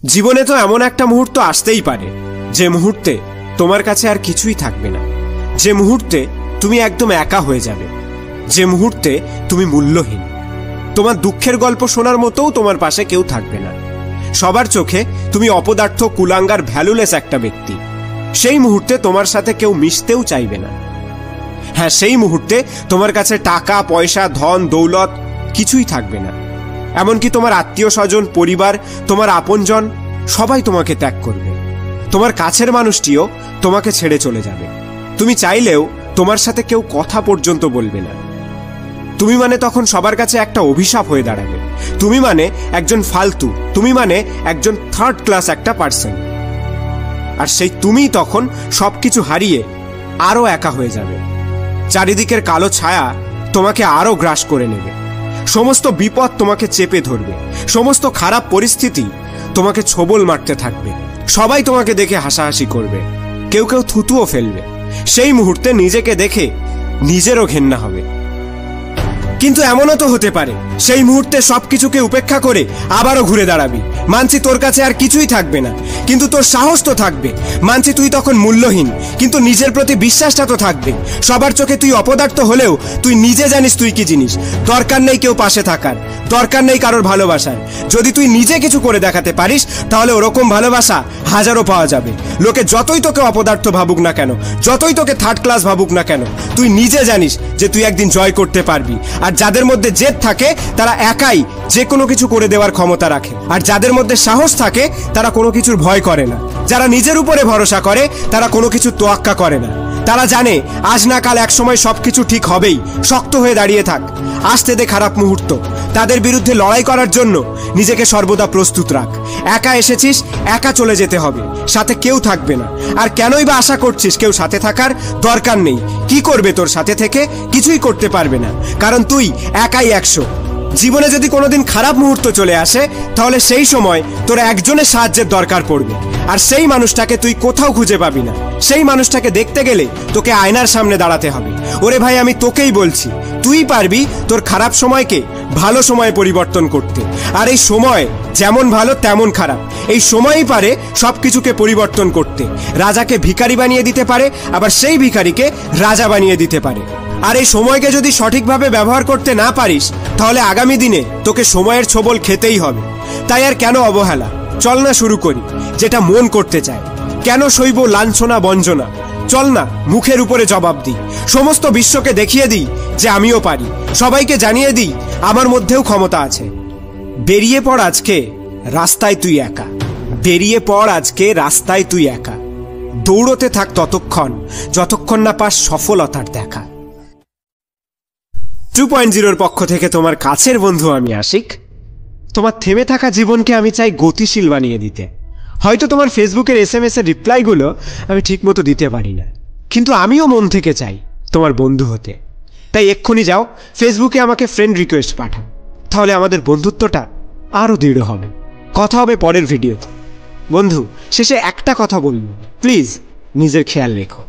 জীবনে তো এমন একটা মুহূর্ত আসতেই পারে যে মুহূর্তে তোমার কাছে আর কিছুই থাকবে না, যে মুহূর্তে তুমি একদম একা হয়ে যাবে, যে মুহূর্তে তুমি মূল্যহীন। তোমার দুঃখের গল্প শোনার মতোও তোমার পাশে কেউ থাকবে না। সবার চোখে তুমি অপদার্থ, কুলাঙ্গার, ভ্যালুলেস একটা ব্যক্তি। সেই মুহূর্তে তোমার সাথে কেউ মিশতেও চাইবে না। হ্যাঁ, সেই মুহূর্তে তোমার কাছে টাকা পয়সা, ধন দৌলত কিছুই থাকবে না। এমনকি তোমার আত্মীয় স্বজন, পরিবার, তোমার আপনজন সবাই তোমাকে ত্যাগ করবে। তোমার কাছের মানুষটিও তোমাকে ছেড়ে চলে যাবে। তুমি চাইলেও তোমার সাথে কেউ কথা পর্যন্ত বলবে না। তুমি মানে তখন সবার কাছে একটা অভিশাপ হয়ে দাঁড়াবে। তুমি মানে একজন ফালতু, তুমি মানে একজন থার্ড ক্লাস একটা পার্সন। আর সেই তুমি তখন সবকিছু হারিয়ে আরো একা হয়ে যাবে। চারিদিকের কালো ছায়া তোমাকে আরো গ্রাস করে নেবে। সমস্ত বিপদ তোমাকে চেপে ধরবে। সমস্ত খারাপ পরিস্থিতি তোমাকে ছোবল মারতে থাকবে। সবাই তোমাকে দেখে হাসাহাসি করবে, কেউ কেউ থুতুও ফেলবে। সেই মুহূর্তে নিজেকে দেখে নিজেরও ঘেন্না হবে। কিন্তু এমনও তো হতে পারে সেই মুহূর্তে সবকিছুকে উপেক্ষা করে আবারও ঘুরে দাঁড়াবি। মানছি তোর কাছে আর কিছুই থাকবে না, কিন্তু তোর সাহস তো থাকবে। মানছি তুই তখন মূল্যহীন, কিন্তু নিজের প্রতি বিশ্বাসটা তো থাকবে। সবার চোখে তুই অপদার্থ হলেও তুই নিজে জানিস তুই কি জিনিস। দরকার নেই কেউ পাশে থাকার, দরকার নেই কারোর ভালোবাসার। যদি তুই নিজে কিছু করে দেখাতে পারিস, তাহলে ওরকম ভালোবাসা হাজারও পাওয়া যাবে। লোকে যতই তোকে অপদার্থ ভাবুক না কেন, যতই তোকে থার্ড ক্লাস ভাবুক না কেন, তুই নিজে জানিস যে তুই একদিন জয় করতে পারবি। আর যাদের মধ্যে জেদ থাকে তারা একাই যে কোনো কিছু করে দেওয়ার ক্ষমতা রাখে। আর যাদের মধ্যে সাহস থাকে তারা কোনো কিছুর ভয় করে না। যারা নিজের উপরে ভরসা করে তারা কোনো কিছু তোয়াক্কা করে না। তারা জানে আজ না কাল একসময় সবকিছু ঠিক হবেই। শক্ত হয়ে দাঁড়িয়ে থাক, আসতে দে খারাপ মুহূর্ত। তাদের বিরুদ্ধে লড়াই করার জন্য নিজেকে সর্বদা প্রস্তুত রাখ। একা এসেছিস, একা চলে যেতে হবে, সাথে কেউ থাকবে না। আর কেনই বা আশা করছিস কেউ সাথে থাকার? দরকার নেই। কি করবে তোর সাথে থেকে? কিছুই করতে পারবে না, কারণ তুই একাই 100। জীবনে যদি কোনোদিন খারাপ মুহূর্ত চলে আসে, তাহলে সেই সময় তোর একজনের সাহায্যের দরকার পড়বে। আর সেই মানুষটাকে তুই কোথাও খুঁজে পাবি না। সেই মানুষটাকে দেখতে গেলে তোকে আয়নার সামনে দাঁড়াতে হবে। ওরে ভাই, আমি তোকেই বলছি, তুই পারবি তোর খারাপ সময়কে ভালো সময়ে পরিবর্তন করতে। আর এই সময় যেমন ভালো তেমন খারাপ, এই সময়ই পারে সবকিছুকে পরিবর্তন করতে। রাজাকে ভিখারি বানিয়ে দিতে পারে, আবার সেই ভিখারিকে রাজা বানিয়ে দিতে পারে। আর এই সময়কে যদি সঠিকভাবে ব্যবহার করতে না পারিস, তাহলে আগামী দিনে তোকে সময়ের ছোবল খেতেই হবে। তাই আর কেন অবহেলা? চল না শুরু করি যেটা মন করতে চায়। কেন সইব লাঞ্ছনা বঞ্জনা? চল না মুখের উপরে জবাব দিই। সমস্ত বিশ্বকে দেখিয়ে দিই যে আমিও পারি। সবাইকে জানিয়ে দিই আমার মধ্যেও ক্ষমতা আছে। বেরিয়ে পড় আজকে রাস্তায় তুই একা। বেরিয়ে পড় আজকে রাস্তায় তুই একা। দৌড়তে থাক ততক্ষণ যতক্ষণ না পাস সফলতার দেখা। 2.0 পক্ষ থেকে তোমার কাছের বন্ধু আমি আশিক। তোমার থেমে থাকা জীবনকে আমি চাই গতিশীল বানিয়ে দিতে। হয়তো তোমার ফেসবুকের SMS এর রিপ্লাইগুলো আমি ঠিকমতো দিতে পারি না, কিন্তু আমিও মন থেকে চাই তোমার বন্ধু হতে। তাই এক্ষুনি যাও ফেসবুকে আমাকে ফ্রেন্ড রিকোয়েস্ট পাঠাও, তাহলে আমাদের বন্ধুত্বটা আরও দৃঢ় হবে। কথা হবে পরের ভিডিওতে। বন্ধু, শেষে একটা কথা বলবো, প্লিজ নিজের খেয়াল রেখো।